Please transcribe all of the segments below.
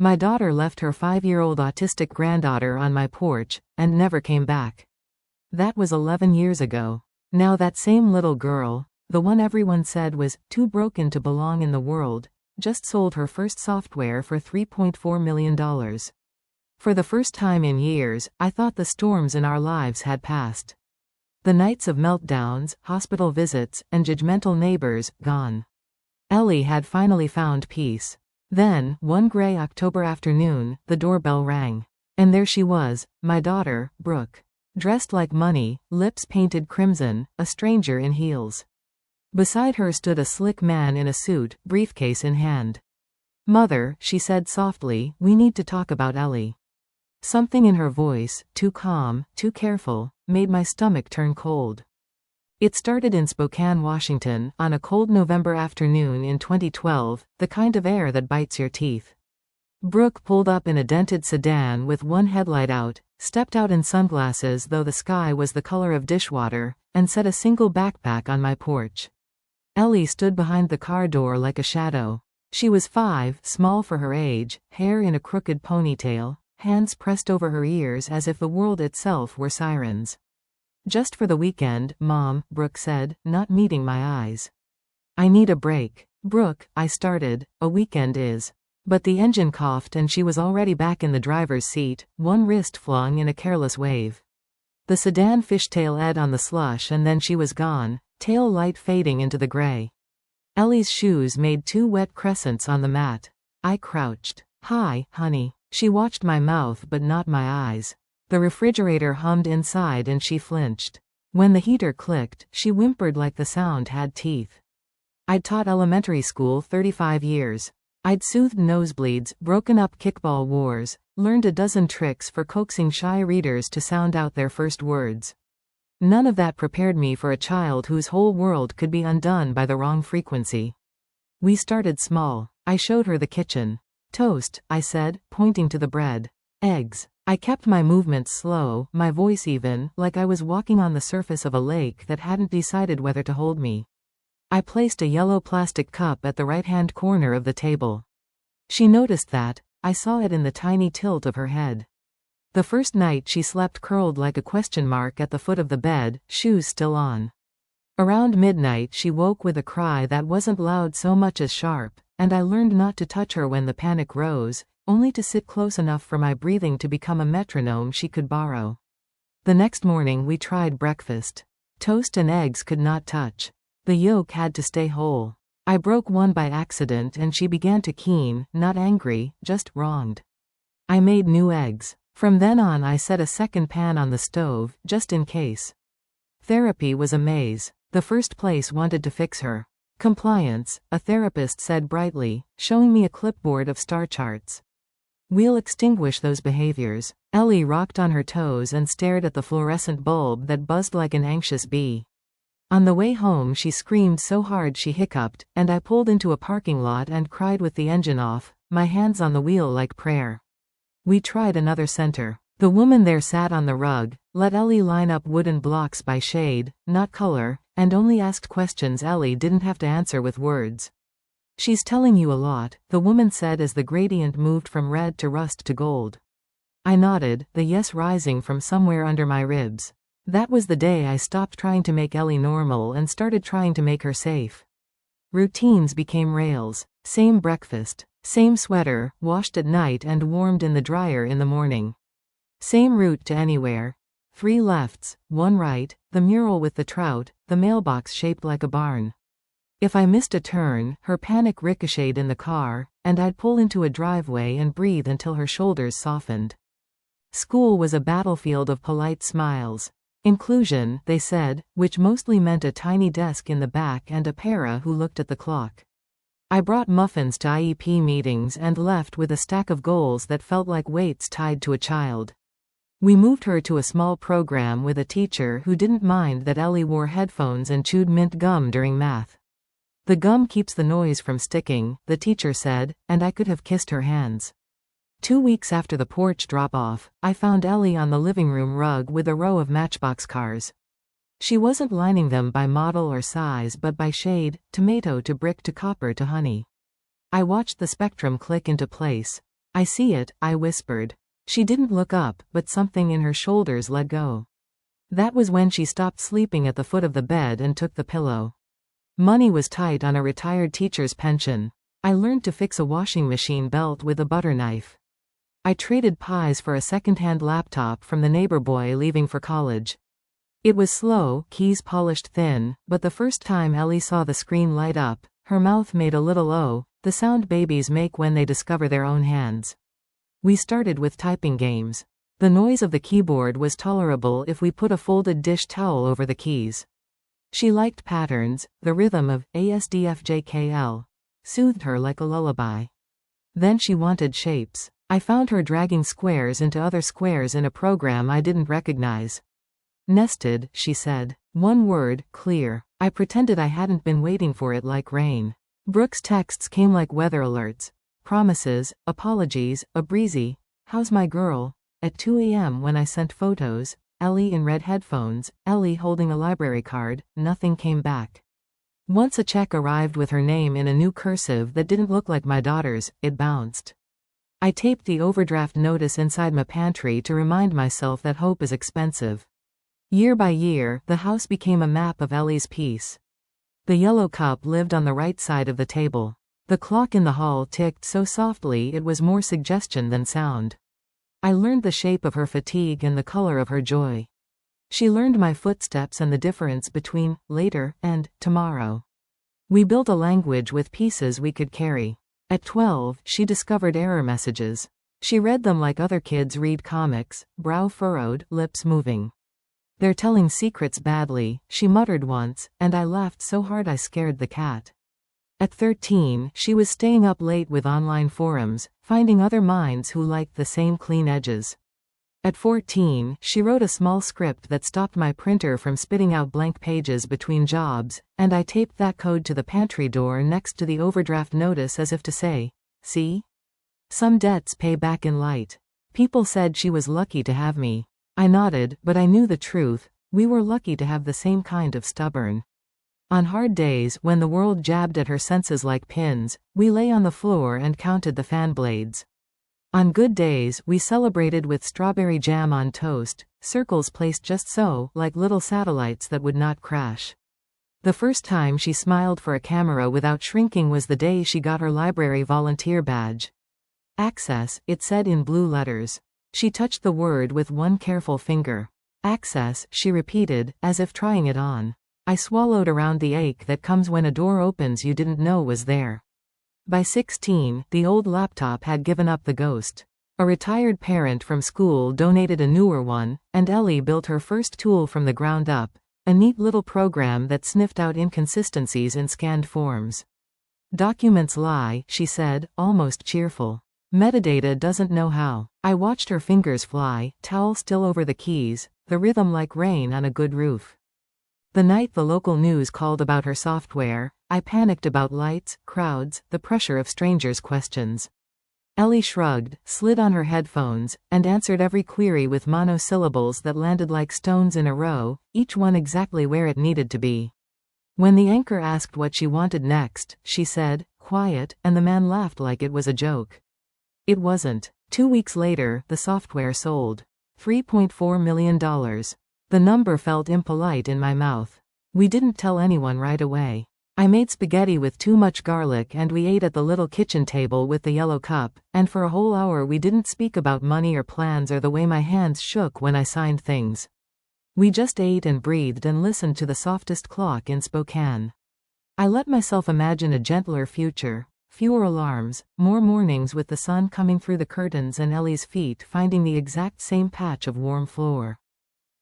My daughter left her 5-year-old autistic granddaughter on my porch, and never came back. That was 11 years ago. Now that same little girl, the one everyone said was too broken to belong in the world, just sold her first software for $3.4 million. For the first time in years, I thought the storms in our lives had passed. The nights of meltdowns, hospital visits, and judgmental neighbors, gone. Ellie had finally found peace. Then, one gray October afternoon, the doorbell rang. And there she was, my daughter, Brooke. Dressed like money, lips painted crimson, a stranger in heels. Beside her stood a slick man in a suit, briefcase in hand. "Mother," she said softly, "we need to talk about Ellie." Something in her voice, too calm, too careful, made my stomach turn cold. It started in Spokane, Washington, on a cold November afternoon in 2012, the kind of air that bites your teeth. Brooke pulled up in a dented sedan with one headlight out, stepped out in sunglasses though the sky was the color of dishwater, and set a single backpack on my porch. Ellie stood behind the car door like a shadow. She was 5, small for her age, hair in a crooked ponytail, hands pressed over her ears as if the world itself were sirens. "Just for the weekend, Mom," Brooke said, not meeting my eyes. "I need a break." "Brooke," I started, "a weekend is." But the engine coughed and she was already back in the driver's seat, one wrist flung in a careless wave. The sedan fishtailed on the slush and then she was gone, tail light fading into the gray. Ellie's shoes made 2 wet crescents on the mat. I crouched. "Hi, honey." She watched my mouth but not my eyes. The refrigerator hummed inside and she flinched. When the heater clicked, she whimpered like the sound had teeth. I'd taught elementary school 35 years. I'd soothed nosebleeds, broken up kickball wars, learned a dozen tricks for coaxing shy readers to sound out their first words. None of that prepared me for a child whose whole world could be undone by the wrong frequency. We started small. I showed her the kitchen. "Toast," I said, pointing to the bread. "Eggs." I kept my movements slow, my voice even, like I was walking on the surface of a lake that hadn't decided whether to hold me. I placed a yellow plastic cup at the right-hand corner of the table. She noticed that. I saw it in the tiny tilt of her head. The first night she slept curled like a question mark at the foot of the bed, shoes still on. Around midnight she woke with a cry that wasn't loud so much as sharp, and I learned not to touch her when the panic rose, only to sit close enough for my breathing to become a metronome she could borrow. The next morning we tried breakfast. Toast and eggs could not touch. The yolk had to stay whole. I broke one by accident and she began to keen, not angry, just wronged. I made new eggs. From then on I set a second pan on the stove, just in case. Therapy was a maze. The first place wanted to fix her. "Compliance," a therapist said brightly, showing me a clipboard of star charts. "We'll extinguish those behaviors." Ellie rocked on her toes and stared at the fluorescent bulb that buzzed like an anxious bee. On the way home she screamed so hard she hiccuped, and I pulled into a parking lot and cried with the engine off, my hands on the wheel like prayer. We tried another center. The woman there sat on the rug, let Ellie line up wooden blocks by shade, not color, and only asked questions Ellie didn't have to answer with words. "She's telling you a lot," the woman said as the gradient moved from red to rust to gold. I nodded, the yes rising from somewhere under my ribs. That was the day I stopped trying to make Ellie normal and started trying to make her safe. Routines became rails. Same breakfast. Same sweater, washed at night and warmed in the dryer in the morning. Same route to anywhere. 3 lefts, 1 right, the mural with the trout, the mailbox shaped like a barn. If I missed a turn, her panic ricocheted in the car, and I'd pull into a driveway and breathe until her shoulders softened. School was a battlefield of polite smiles. Inclusion, they said, which mostly meant a tiny desk in the back and a para who looked at the clock. I brought muffins to IEP meetings and left with a stack of goals that felt like weights tied to a child. We moved her to a small program with a teacher who didn't mind that Ellie wore headphones and chewed mint gum during math. "The gum keeps the noise from sticking," the teacher said, and I could have kissed her hands. 2 weeks after the porch drop-off, I found Ellie on the living room rug with a row of Matchbox cars. She wasn't lining them by model or size but by shade, tomato to brick to copper to honey. I watched the spectrum click into place. I see it, I whispered. She didn't look up, but something in her shoulders let go. That was when she stopped sleeping at the foot of the bed and took the pillow. Money was tight on a retired teacher's pension. I learned to fix a washing machine belt with a butter knife. I traded pies for a second-hand laptop from the neighbor boy leaving for college. It was slow, keys polished thin, but the first time Ellie saw the screen light up, her mouth made a little "oh," the sound babies make when they discover their own hands. We started with typing games. The noise of the keyboard was tolerable if we put a folded dish towel over the keys. She liked patterns, the rhythm of ASDFJKL soothed her like a lullaby. Then she wanted shapes. I found her dragging squares into other squares in a program I didn't recognize. Nested, she said. One word, clear. I pretended I hadn't been waiting for it like rain. Brooke's texts came like weather alerts. Promises, apologies, a breezy, "How's my girl?" At 2 a.m. when I sent photos, Ellie in red headphones, Ellie holding a library card, nothing came back. Once a check arrived with her name in a new cursive that didn't look like my daughter's, it bounced. I taped the overdraft notice inside my pantry to remind myself that hope is expensive. Year by year, the house became a map of Ellie's peace. The yellow cup lived on the right side of the table. The clock in the hall ticked so softly it was more suggestion than sound. I learned the shape of her fatigue and the color of her joy. She learned my footsteps and the difference between later and tomorrow. We built a language with pieces we could carry. At 12, she discovered error messages. She read them like other kids read comics, brow furrowed, lips moving. "They're telling secrets badly," she muttered once, and I laughed so hard I scared the cat. At 13, she was staying up late with online forums, finding other minds who liked the same clean edges. At 14, she wrote a small script that stopped my printer from spitting out blank pages between jobs, and I taped that code to the pantry door next to the overdraft notice as if to say, "See? Some debts pay back in light." People said she was lucky to have me. I nodded, but I knew the truth. We were lucky to have the same kind of stubborn. On hard days, when the world jabbed at her senses like pins, we lay on the floor and counted the fan blades. On good days, we celebrated with strawberry jam on toast, circles placed just so, like little satellites that would not crash. The first time she smiled for a camera without shrinking was the day she got her library volunteer badge. Access, it said in blue letters. She touched the word with one careful finger. Access, she repeated, as if trying it on. I swallowed around the ache that comes when a door opens you didn't know was there. By 16, the old laptop had given up the ghost. A retired parent from school donated a newer one, and Ellie built her first tool from the ground up, a neat little program that sniffed out inconsistencies in scanned forms. "Documents lie," she said, almost cheerful. "Metadata doesn't know how." I watched her fingers fly, towel still over the keys, the rhythm like rain on a good roof. The night the local news called about her software, I panicked about lights, crowds, the pressure of strangers' questions. Ellie shrugged, slid on her headphones, and answered every query with monosyllables that landed like stones in a row, each one exactly where it needed to be. When the anchor asked what she wanted next, she said, "Quiet," and the man laughed like it was a joke. It wasn't. 2 weeks later, the software sold. $3.4 million. The number felt impolite in my mouth. We didn't tell anyone right away. I made spaghetti with too much garlic and we ate at the little kitchen table with the yellow cup, and for a whole hour we didn't speak about money or plans or the way my hands shook when I signed things. We just ate and breathed and listened to the softest clock in Spokane. I let myself imagine a gentler future, fewer alarms, more mornings with the sun coming through the curtains and Ellie's feet finding the exact same patch of warm floor.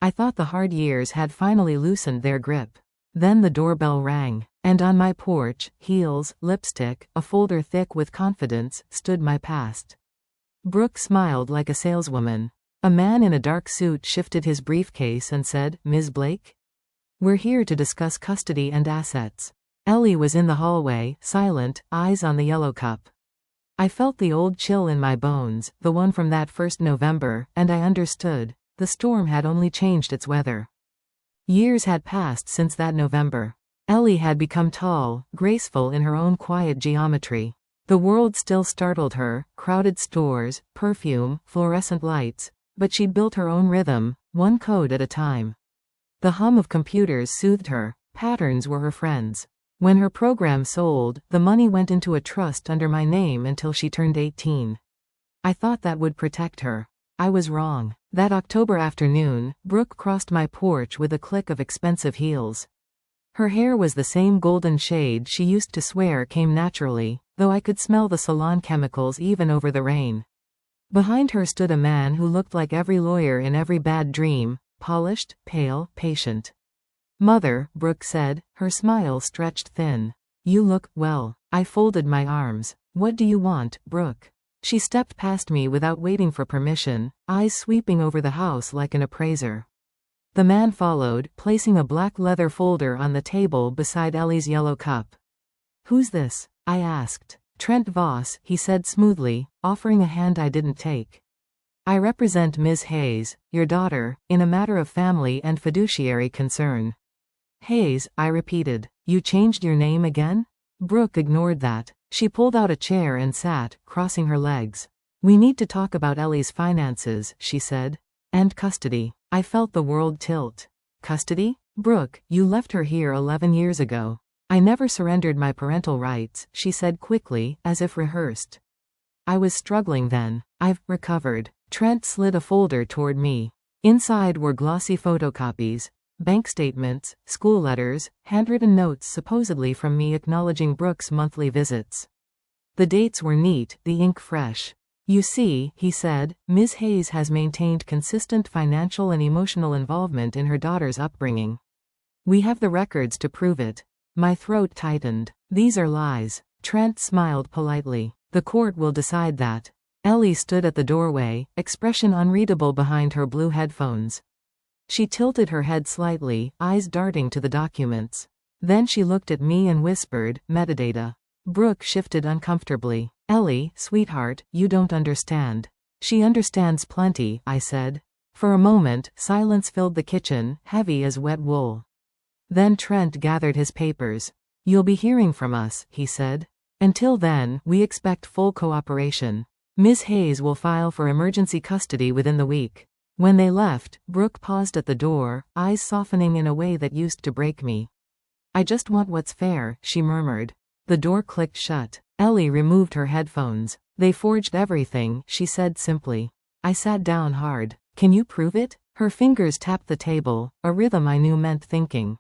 I thought the hard years had finally loosened their grip. Then the doorbell rang, and on my porch, heels, lipstick, a folder thick with confidence, stood my past. Brooke smiled like a saleswoman. A man in a dark suit shifted his briefcase and said, "Ms. Blake? We're here to discuss custody and assets." Ellie was in the hallway, silent, eyes on the yellow cup. I felt the old chill in my bones, the one from that first November, and I understood. The storm had only changed its weather. Years had passed since that November. Ellie had become tall, graceful in her own quiet geometry. The world still startled her, crowded stores, perfume, fluorescent lights, but she'd built her own rhythm, one code at a time. The hum of computers soothed her, patterns were her friends. When her program sold, the money went into a trust under my name until she turned 18. I thought that would protect her. I was wrong. That October afternoon, Brooke crossed my porch with a click of expensive heels. Her hair was the same golden shade she used to swear came naturally, though I could smell the salon chemicals even over the rain. Behind her stood a man who looked like every lawyer in every bad dream, polished, pale, patient. "Mother," Brooke said, her smile stretched thin. "You look well." I folded my arms. "What do you want, Brooke?" She stepped past me without waiting for permission, eyes sweeping over the house like an appraiser. The man followed, placing a black leather folder on the table beside Ellie's yellow cup. "Who's this?" I asked. "Trent Voss," he said smoothly, offering a hand I didn't take. "I represent Ms. Hayes, your daughter, in a matter of family and fiduciary concern." "Hayes," I repeated. "You changed your name again?" Brooke ignored that. She pulled out a chair and sat, crossing her legs. "We need to talk about Ellie's finances," she said. "And custody." I felt the world tilt. "Custody? Brooke, you left her here 11 years ago." "I never surrendered my parental rights," she said quickly, as if rehearsed. "I was struggling then. I've recovered." Trent slid a folder toward me. Inside were glossy photocopies, bank statements, school letters, handwritten notes supposedly from me acknowledging Brooke's monthly visits. The dates were neat, the ink fresh. "You see," he said, "Ms. Hayes has maintained consistent financial and emotional involvement in her daughter's upbringing. We have the records to prove it." My throat tightened. "These are lies." Trent smiled politely. "The court will decide that." Ellie stood at the doorway, expression unreadable behind her blue headphones. She tilted her head slightly, eyes darting to the documents. Then she looked at me and whispered, "Metadata." Brooke shifted uncomfortably. "Ellie, sweetheart, you don't understand." "She understands plenty," I said. For a moment, silence filled the kitchen, heavy as wet wool. Then Trent gathered his papers. "You'll be hearing from us," he said. "Until then, we expect full cooperation. Ms. Hayes will file for emergency custody within the week." When they left, Brooke paused at the door, eyes softening in a way that used to break me. "I just want what's fair," she murmured. The door clicked shut. Ellie removed her headphones. "They forged everything," she said simply. I sat down hard. "Can you prove it?" Her fingers tapped the table, a rhythm I knew meant thinking.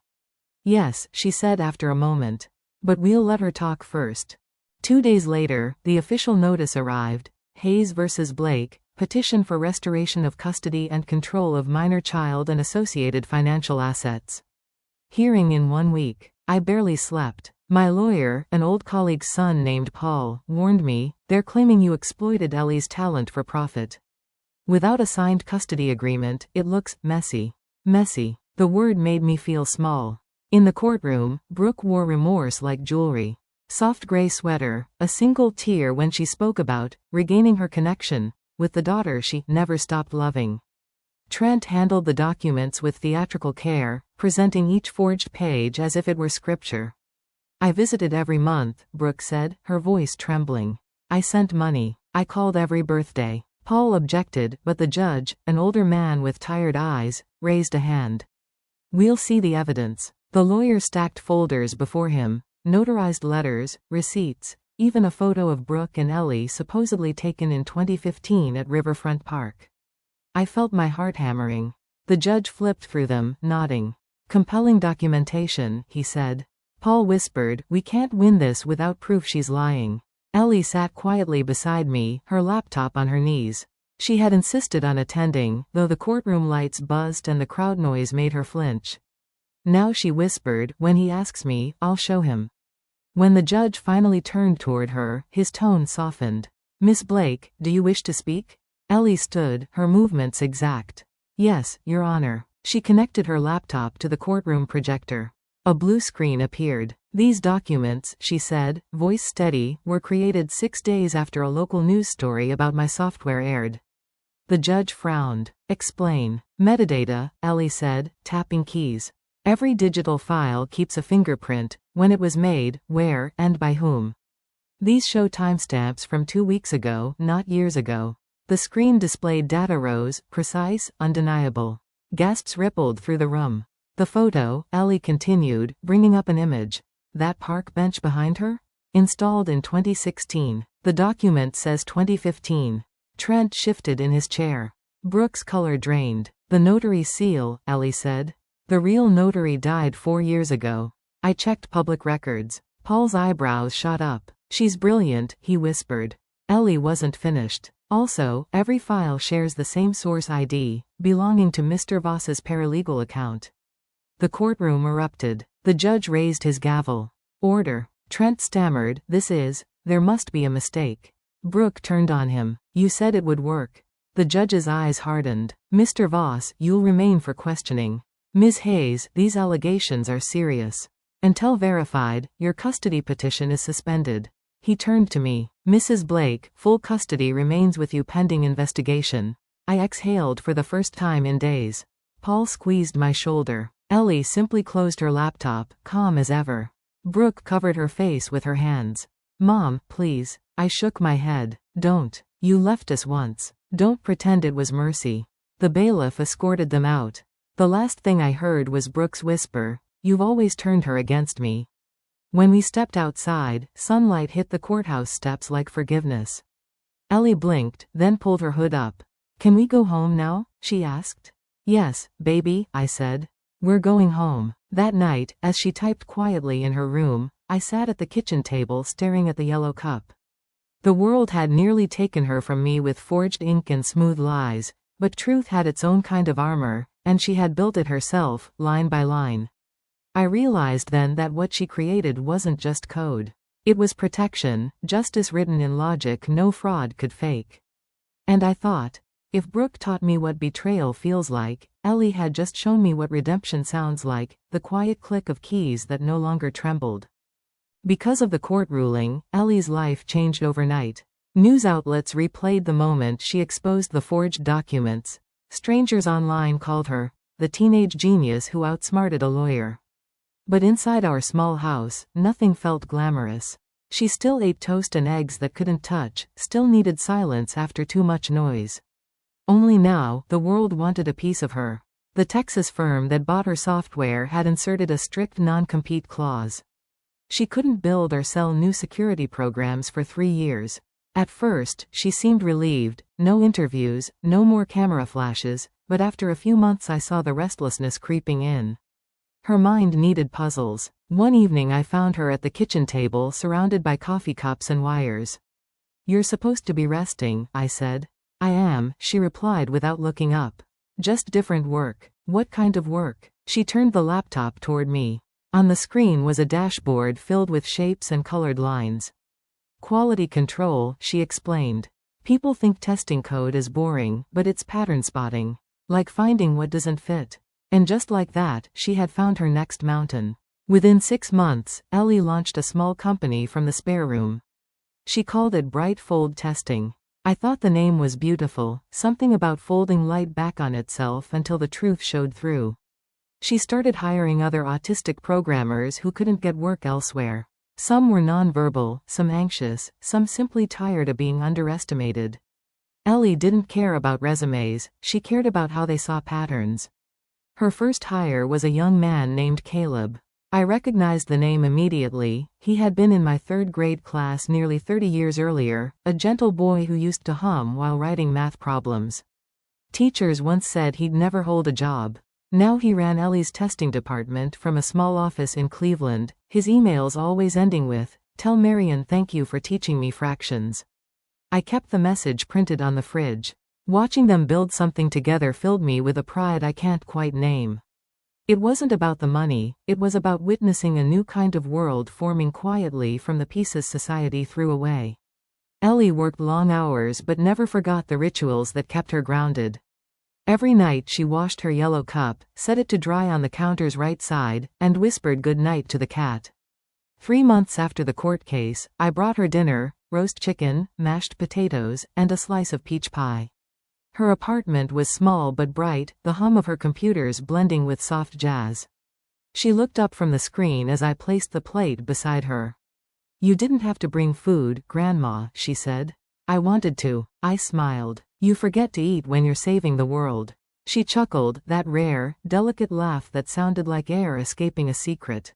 "Yes," she said after a moment. "But we'll let her talk first." 2 days later, the official notice arrived. Hayes versus Blake, petition for restoration of custody and control of minor child and associated financial assets. Hearing in 1 week. I barely slept. My lawyer, an old colleague's son named Paul, warned me, "They're claiming you exploited Ellie's talent for profit." Without a signed custody agreement, it looks messy. Messy. The word made me feel small. In the courtroom, Brooke wore remorse like jewelry. Soft gray sweater, a single tear when she spoke about regaining her connection with the daughter she never stopped loving. Trent handled the documents with theatrical care, presenting each forged page as if it were scripture. "I visited every month," Brooke said, her voice trembling. "I sent money. I called every birthday." Paul objected, but the judge, an older man with tired eyes, raised a hand. "We'll see the evidence." The lawyer stacked folders before him, notarized letters, receipts, even a photo of Brooke and Ellie supposedly taken in 2015 at Riverfront Park. I felt my heart hammering. The judge flipped through them, nodding. "Compelling documentation," he said. Paul whispered, "We can't win this without proof she's lying." Ellie sat quietly beside me, her laptop on her knees. She had insisted on attending, though the courtroom lights buzzed and the crowd noise made her flinch. Now she whispered, "When he asks me, I'll show him." When the judge finally turned toward her, his tone softened. "Miss Blake, do you wish to speak?" Ellie stood, her movements exact. "Yes, Your Honor." She connected her laptop to the courtroom projector. A blue screen appeared. "These documents," she said, voice steady, "were created 6 days after a local news story about my software aired." The judge frowned. "Explain." "Metadata," Ellie said, tapping keys. "Every digital file keeps a fingerprint, when it was made, where, and by whom. These show timestamps from 2 weeks ago, not years ago. The screen displayed data rows, precise, undeniable. Gasps rippled through the room. The photo, Ellie continued, bringing up an image. That park bench behind her? Installed in 2016. The document says 2015. Trent shifted in his chair. Brooke's color drained. The notary's seal, Ellie said. The real notary died 4 years ago. I checked public records. Paul's eyebrows shot up. She's brilliant, he whispered. Ellie wasn't finished. Also, every file shares the same source ID, belonging to Mr. Voss's paralegal account. The courtroom erupted. The judge raised his gavel. Order. Trent stammered, there must be a mistake. Brooke turned on him. You said it would work. The judge's eyes hardened. Mr. Voss, you'll remain for questioning. Ms. Hayes, these allegations are serious. Until verified, your custody petition is suspended. He turned to me. Mrs. Blake, full custody remains with you pending investigation. I exhaled for the first time in days. Paul squeezed my shoulder. Ellie simply closed her laptop, calm as ever. Brooke covered her face with her hands. Mom, please. I shook my head. Don't. You left us once. Don't pretend it was mercy. The bailiff escorted them out. The last thing I heard was Brooke's whisper, you've always turned her against me. When we stepped outside, sunlight hit the courthouse steps like forgiveness. Ellie blinked, then pulled her hood up. Can we go home now? She asked. Yes, baby, I said. We're going home. That night, as she typed quietly in her room, I sat at the kitchen table staring at the yellow cup. The world had nearly taken her from me with forged ink and smooth lies, but truth had its own kind of armor, and she had built it herself, line by line. I realized then that what she created wasn't just code. It was protection, justice written in logic no fraud could fake. And I thought, if Brooke taught me what betrayal feels like, Ellie had just shown me what redemption sounds like, the quiet click of keys that no longer trembled. Because of the court ruling, Ellie's life changed overnight. News outlets replayed the moment she exposed the forged documents. Strangers online called her the teenage genius who outsmarted a lawyer. But inside our small house, nothing felt glamorous. She still ate toast and eggs that couldn't touch, still needed silence after too much noise. Only now, the world wanted a piece of her. The Texas firm that bought her software had inserted a strict non-compete clause. She couldn't build or sell new security programs for 3 years. At first, she seemed relieved, no interviews, no more camera flashes, but after a few months I saw the restlessness creeping in. Her mind needed puzzles. One evening I found her at the kitchen table surrounded by coffee cups and wires. You're supposed to be resting, I said. I am, she replied without looking up. Just different work. What kind of work? She turned the laptop toward me. On the screen was a dashboard filled with shapes and colored lines. Quality control, she explained. People think testing code is boring, but it's pattern spotting. Like finding what doesn't fit. And just like that, she had found her next mountain. Within 6 months, Ellie launched a small company from the spare room. She called it Bright Fold Testing. I thought the name was beautiful, something about folding light back on itself until the truth showed through. She started hiring other autistic programmers who couldn't get work elsewhere. Some were nonverbal, some anxious, some simply tired of being underestimated. Ellie didn't care about resumes, she cared about how they saw patterns. Her first hire was a young man named Caleb. I recognized the name immediately. He had been in my 3rd grade class nearly 30 years earlier, a gentle boy who used to hum while writing math problems. Teachers once said he'd never hold a job. Now he ran Ellie's testing department from a small office in Cleveland, his emails always ending with, "Tell Marion thank you for teaching me fractions." I kept the message printed on the fridge. Watching them build something together filled me with a pride I can't quite name. It wasn't about the money, it was about witnessing a new kind of world forming quietly from the pieces society threw away. Ellie worked long hours but never forgot the rituals that kept her grounded. Every night she washed her yellow cup, set it to dry on the counter's right side, and whispered good night to the cat. 3 months after the court case, I brought her dinner, roast chicken, mashed potatoes, and a slice of peach pie. Her apartment was small but bright, the hum of her computers blending with soft jazz. She looked up from the screen as I placed the plate beside her. You didn't have to bring food, Grandma, she said. I wanted to. I smiled. You forget to eat when you're saving the world. She chuckled, that rare, delicate laugh that sounded like air escaping a secret.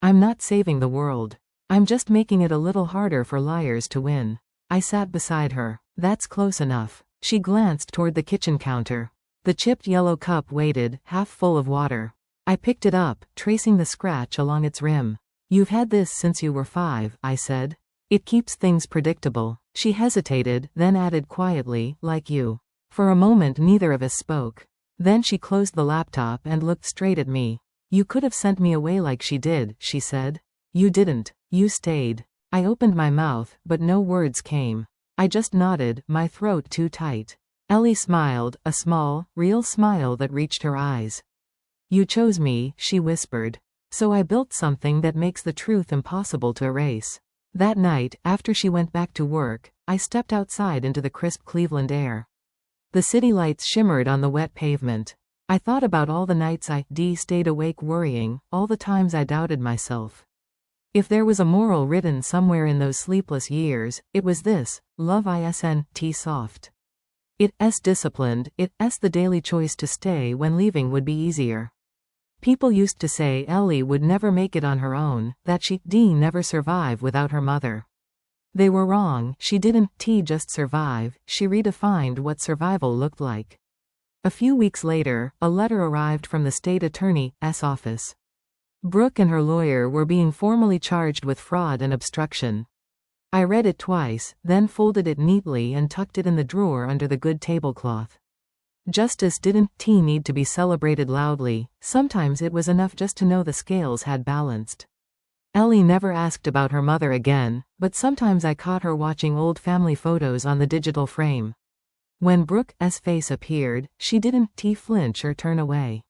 I'm not saving the world. I'm just making it a little harder for liars to win. I sat beside her. That's close enough. She glanced toward the kitchen counter. The chipped yellow cup waited, half full of water. I picked it up, tracing the scratch along its rim. You've had this since you were 5, I said. It keeps things predictable. She hesitated, then added quietly, like you. For a moment neither of us spoke. Then she closed the laptop and looked straight at me. You could have sent me away like she did, she said. You didn't. You stayed. I opened my mouth, but no words came. I just nodded, my throat too tight. Ellie smiled, a small, real smile that reached her eyes. You chose me, she whispered. So I built something that makes the truth impossible to erase. That night, after she went back to work, I stepped outside into the crisp Cleveland air. The city lights shimmered on the wet pavement. I thought about all the nights I stayed awake worrying, all the times I doubted myself. If there was a moral written somewhere in those sleepless years, it was this: love isn't soft. It's disciplined, it's the daily choice to stay when leaving would be easier. People used to say Ellie would never make it on her own, that she'd never survive without her mother. They were wrong. She didn't just survive, she redefined what survival looked like. A few weeks later, a letter arrived from the state attorney's office. Brooke and her lawyer were being formally charged with fraud and obstruction. I read it twice, then folded it neatly and tucked it in the drawer under the good tablecloth. Justice didn't need to be celebrated loudly, sometimes it was enough just to know the scales had balanced. Ellie never asked about her mother again, but sometimes I caught her watching old family photos on the digital frame. When Brooke's face appeared, she didn't flinch or turn away.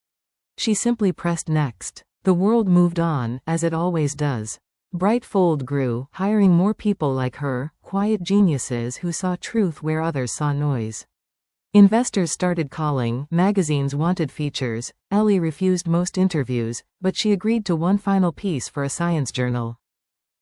She simply pressed next. The world moved on, as it always does. Brightfold grew, hiring more people like her, quiet geniuses who saw truth where others saw noise. Investors started calling, magazines wanted features. Ellie refused most interviews, but she agreed to one final piece for a science journal.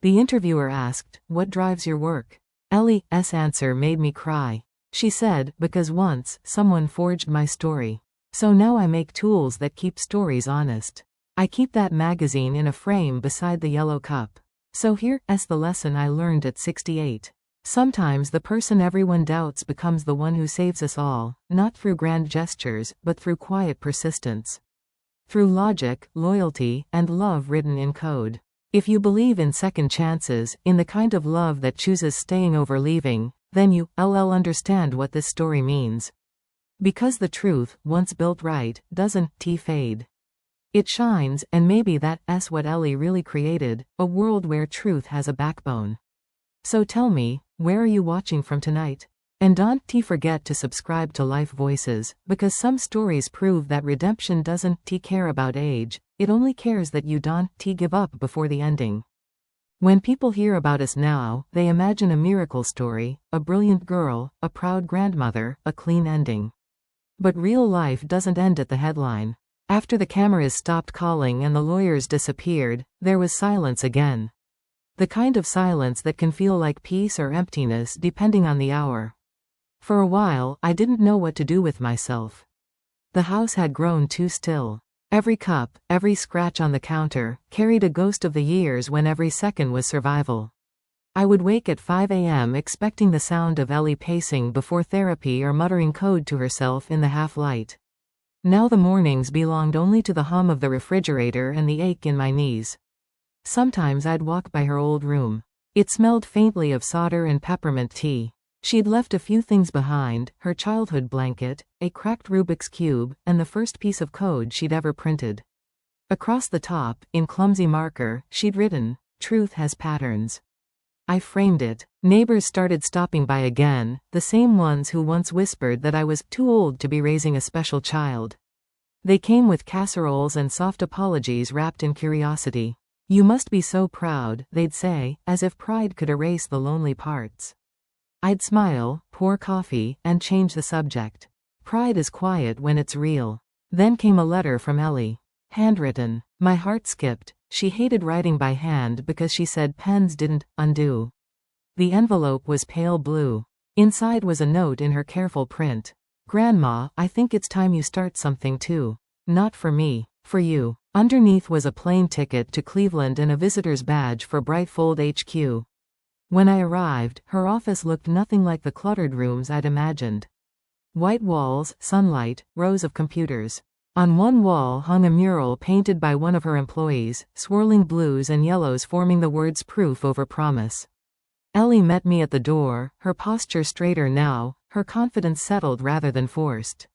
The interviewer asked, "What drives your work?" Ellie's answer made me cry. She said, "Because once, someone forged my story. So now I make tools that keep stories honest. I keep that magazine in a frame beside the yellow cup. So here's the lesson I learned at 68. Sometimes the person everyone doubts becomes the one who saves us all, not through grand gestures, but through quiet persistence. Through logic, loyalty, and love written in code. If you believe in second chances, in the kind of love that chooses staying over leaving, then you'll understand what this story means. Because the truth, once built right, doesn't fade. It shines, and maybe that's what Ellie really created, a world where truth has a backbone. So tell me, where are you watching from tonight? And don't forget to subscribe to Life Voices, because some stories prove that redemption doesn't care about age, it only cares that you don't give up before the ending. When people hear about us now, they imagine a miracle story, a brilliant girl, a proud grandmother, a clean ending. But real life doesn't end at the headline. After the cameras stopped calling and the lawyers disappeared, there was silence again. The kind of silence that can feel like peace or emptiness depending on the hour. For a while, I didn't know what to do with myself. The house had grown too still. Every cup, every scratch on the counter, carried a ghost of the years when every second was survival. I would wake at 5 a.m. expecting the sound of Ellie pacing before therapy or muttering code to herself in the half-light. Now the mornings belonged only to the hum of the refrigerator and the ache in my knees. Sometimes I'd walk by her old room. It smelled faintly of solder and peppermint tea. She'd left a few things behind, her childhood blanket, a cracked Rubik's Cube, and the first piece of code she'd ever printed. Across the top, in clumsy marker, she'd written, "Truth has patterns." I framed it. Neighbors started stopping by again, the same ones who once whispered that I was too old to be raising a special child. They came with casseroles and soft apologies wrapped in curiosity. "You must be so proud," they'd say, as if pride could erase the lonely parts. I'd smile, pour coffee, and change the subject. Pride is quiet when it's real. Then came a letter from Ellie. Handwritten. My heart skipped. She hated writing by hand because she said pens didn't undo. The envelope was pale blue. Inside was a note in her careful print. Grandma, I think it's time you start something too. Not for me, for you. Underneath was a plane ticket to Cleveland and a visitor's badge for Brightfold HQ. When I arrived, her office looked nothing like the cluttered rooms I'd imagined. White walls, sunlight, rows of computers. On one wall hung a mural painted by one of her employees, swirling blues and yellows forming the words proof over promise. Ellie met me at the door, her posture straighter now, her confidence settled rather than forced.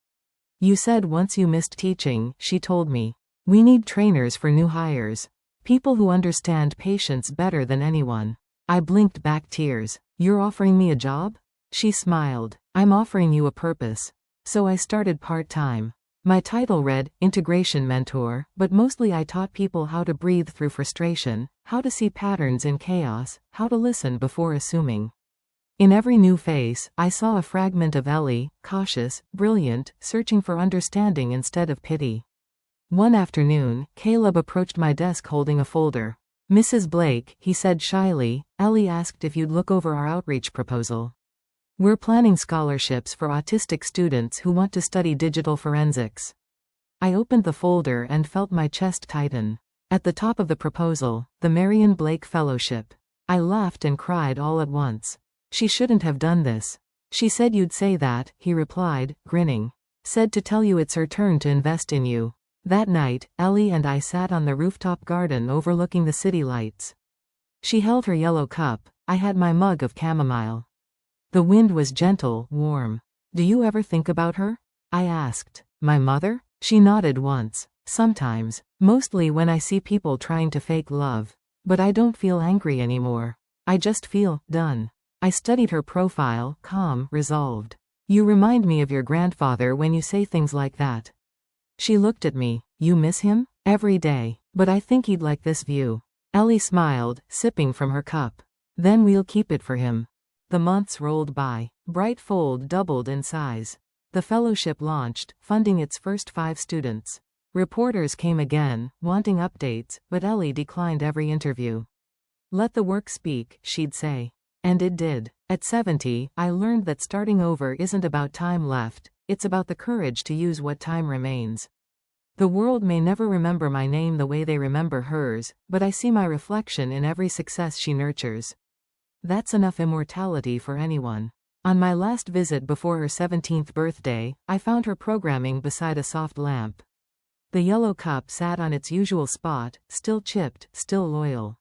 You said once you missed teaching, she told me. We need trainers for new hires. People who understand patients better than anyone. I blinked back tears. You're offering me a job? She smiled. I'm offering you a purpose. So I started part-time. My title read, Integration Mentor, but mostly I taught people how to breathe through frustration, how to see patterns in chaos, how to listen before assuming. In every new face, I saw a fragment of Ellie, cautious, brilliant, searching for understanding instead of pity. One afternoon, Caleb approached my desk holding a folder. Mrs. Blake, he said shyly, Ellie asked if you'd look over our outreach proposal. We're planning scholarships for autistic students who want to study digital forensics. I opened the folder and felt my chest tighten. At the top of the proposal, the Marion Blake Fellowship. I laughed and cried all at once. She shouldn't have done this. She said you'd say that, he replied, grinning. Said to tell you it's her turn to invest in you. That night, Ellie and I sat on the rooftop garden overlooking the city lights. She held her yellow cup, I had my mug of chamomile. The wind was gentle, warm. Do you ever think about her? I asked. My mother? She nodded once. Sometimes. Mostly when I see people trying to fake love. But I don't feel angry anymore. I just feel done. I studied her profile, calm, resolved. You remind me of your grandfather when you say things like that. She looked at me. You miss him? Every day. But I think he'd like this view. Ellie smiled, sipping from her cup. Then we'll keep it for him. The months rolled by. Brightfold doubled in size. The fellowship launched, funding its first 5 students. Reporters came again, wanting updates, but Ellie declined every interview. Let the work speak, she'd say. And it did. At 70, I learned that starting over isn't about time left, it's about the courage to use what time remains. The world may never remember my name the way they remember hers, but I see my reflection in every success she nurtures. That's enough immortality for anyone. On my last visit before her 17th birthday, I found her programming beside a soft lamp. The yellow cup sat on its usual spot, still chipped, still loyal.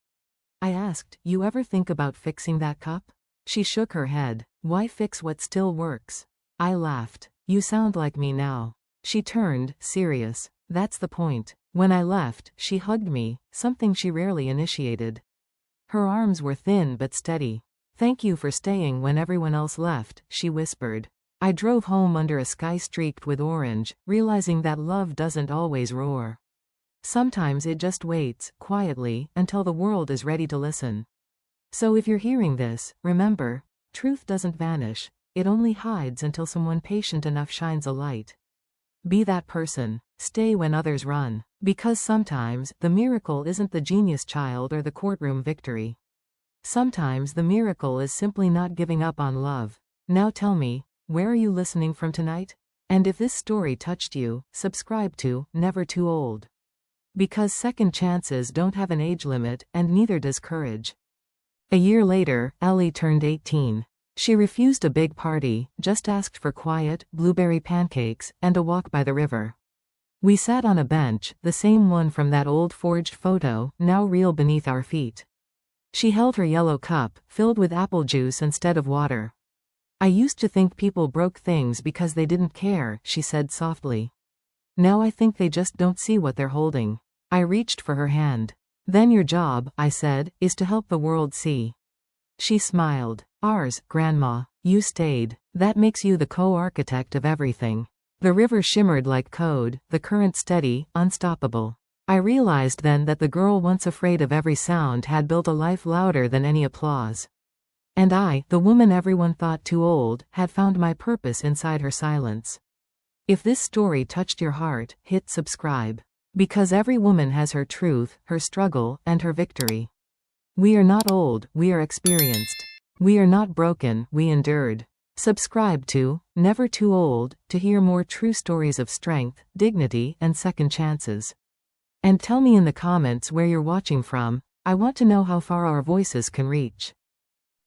I asked, you ever think about fixing that cup? She shook her head. Why fix what still works? I laughed. You sound like me now. She turned, serious. That's the point. When I left, she hugged me, something she rarely initiated. Her arms were thin but steady. Thank you for staying when everyone else left, she whispered. I drove home under a sky streaked with orange, realizing that love doesn't always roar. Sometimes it just waits, quietly, until the world is ready to listen. So if you're hearing this, remember, truth doesn't vanish, it only hides until someone patient enough shines a light. Be that person. Stay when others run. Because sometimes, the miracle isn't the genius child or the courtroom victory. Sometimes the miracle is simply not giving up on love. Now tell me, where are you listening from tonight? And if this story touched you, subscribe to Never Too Old. Because second chances don't have an age limit, and neither does courage. A year later, Ellie turned 18. She refused a big party, just asked for quiet, blueberry pancakes, and a walk by the river. We sat on a bench, the same one from that old forged photo, now real beneath our feet. She held her yellow cup, filled with apple juice instead of water. I used to think people broke things because they didn't care, she said softly. Now I think they just don't see what they're holding. I reached for her hand. Then your job, I said, is to help the world see. She smiled. Ours, Grandma. You stayed. That makes you the co-architect of everything. The river shimmered like code, the current steady, unstoppable. I realized then that the girl once afraid of every sound had built a life louder than any applause. And I, the woman everyone thought too old, had found my purpose inside her silence. If this story touched your heart, hit subscribe. Because every woman has her truth, her struggle, and her victory. We are not old, we are experienced. We are not broken, we endured. Subscribe to Never Too Old to hear more true stories of strength, dignity, and second chances. And tell me in the comments where you're watching from. I want to know how far our voices can reach.